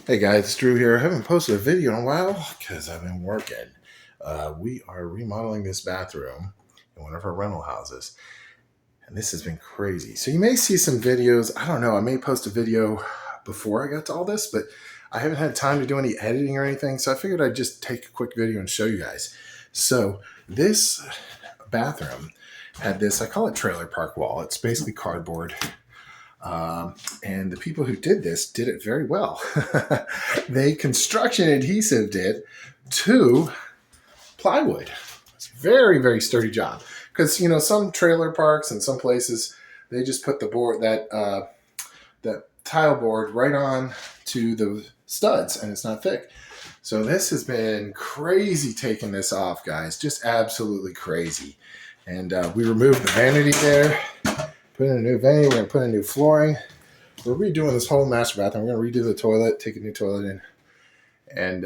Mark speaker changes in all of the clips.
Speaker 1: Hey guys, it's Drew here. I haven't posted a video in a while because I've been working. We are remodeling this bathroom in one of our rental houses, and this has been crazy. So you may see some videos. I don't know. I may post a video before I got to all this, but I haven't had time to do any editing or anything. So I figured I'd just take a quick video and show you guys. So this bathroom had this, I call it trailer park wall. It's basically cardboard. And the people who did this did it very well. They construction adhesived it to plywood. It's a very, very sturdy job. Because, you know, some trailer parks and some places, they just put the board, that tile board right on to the studs, and it's not thick. So this has been crazy taking this off, guys. Just absolutely crazy. And we removed the vanity there. Put in a new vanity. We're going to put in new flooring. We're redoing this whole master bathroom. We're going to redo the toilet, take a new toilet in. And,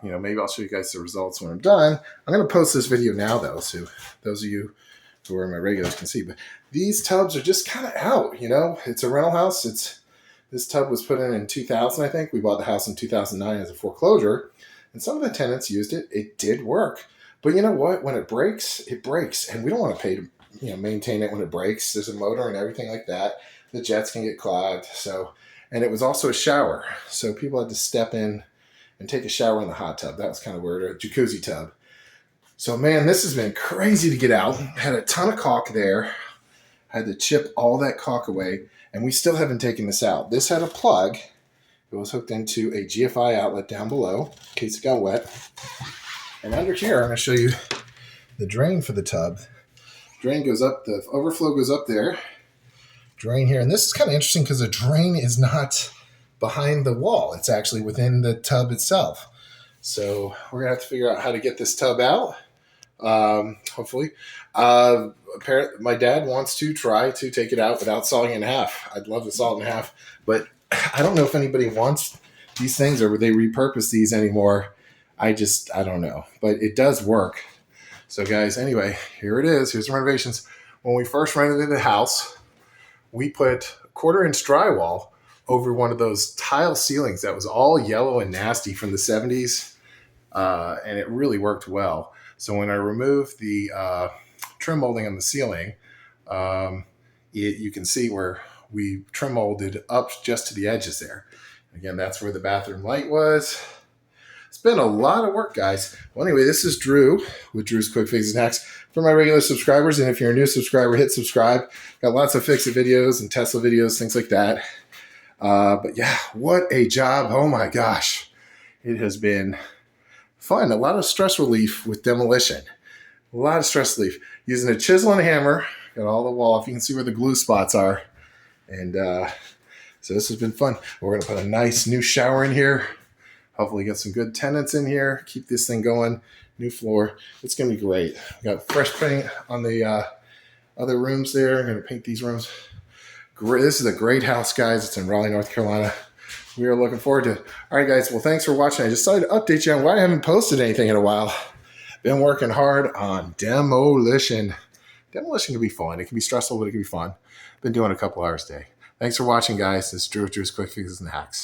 Speaker 1: you know, maybe I'll show you guys the results when I'm done. I'm going to post this video now, though, so those of you who are my regulars can see. But these tubs are just kind of out, you know. It's a rental house. This tub was put in 2000, I think. We bought the house in 2009 as a foreclosure. And some of the tenants used it. It did work. But you know what? When it breaks, it breaks. And we don't want to pay to maintain it when it breaks. There's a motor and everything like that. The jets can get clogged. So, and it was also a shower. So people had to step in and take a shower in the hot tub. That was kind of weird. A jacuzzi tub. So man, this has been crazy to get out. Had a ton of caulk there. Had to chip all that caulk away. And we still haven't taken this out. This had a plug. It was hooked into a GFI outlet down below in case it got wet. And under here, I'm going to show you the drain for the tub. Drain goes up, the overflow goes up there. Drain here. And this is kind of interesting because the drain is not behind the wall. It's actually within the tub itself. So we're going to have to figure out how to get this tub out, hopefully. Apparently, my dad wants to try to take it out without sawing it in half. I'd love to saw it in half, but I don't know if anybody wants these things or would they repurpose these anymore. I don't know, but it does work. So guys, anyway, here it is. Here's the renovations. When we first renovated the house, we put 1/4-inch drywall over one of those tile ceilings that was all yellow and nasty from the 70s. And it really worked well. So when I removed the trim molding on the ceiling, you can see where we trim molded up just to the edges there. Again, that's where the bathroom light was. It's been a lot of work, guys. Well, anyway, this is Drew with Drew's Quick Fixes and Hacks. For my regular subscribers, and if you're a new subscriber, hit subscribe. Got lots of fix-it videos and Tesla videos, things like that. But yeah, what a job. Oh my gosh. It has been fun. A lot of stress relief with demolition. A lot of stress relief. Using a chisel and a hammer. Got all the wall off. You can see where the glue spots are. And so this has been fun. We're going to put a nice new shower in here. Hopefully get some good tenants in here. Keep this thing going. New floor. It's going to be great. We got fresh paint on the other rooms there. I'm going to paint these rooms. Great. This is a great house, guys. It's in Raleigh, North Carolina. We are looking forward to it. All right, guys. Well, thanks for watching. I just decided to update you on why I haven't posted anything in a while. Been working hard on demolition. Demolition can be fun. It can be stressful, but it can be fun. Been doing a couple hours a day. Thanks for watching, guys. This is Drew's Quick Fixes and Hacks.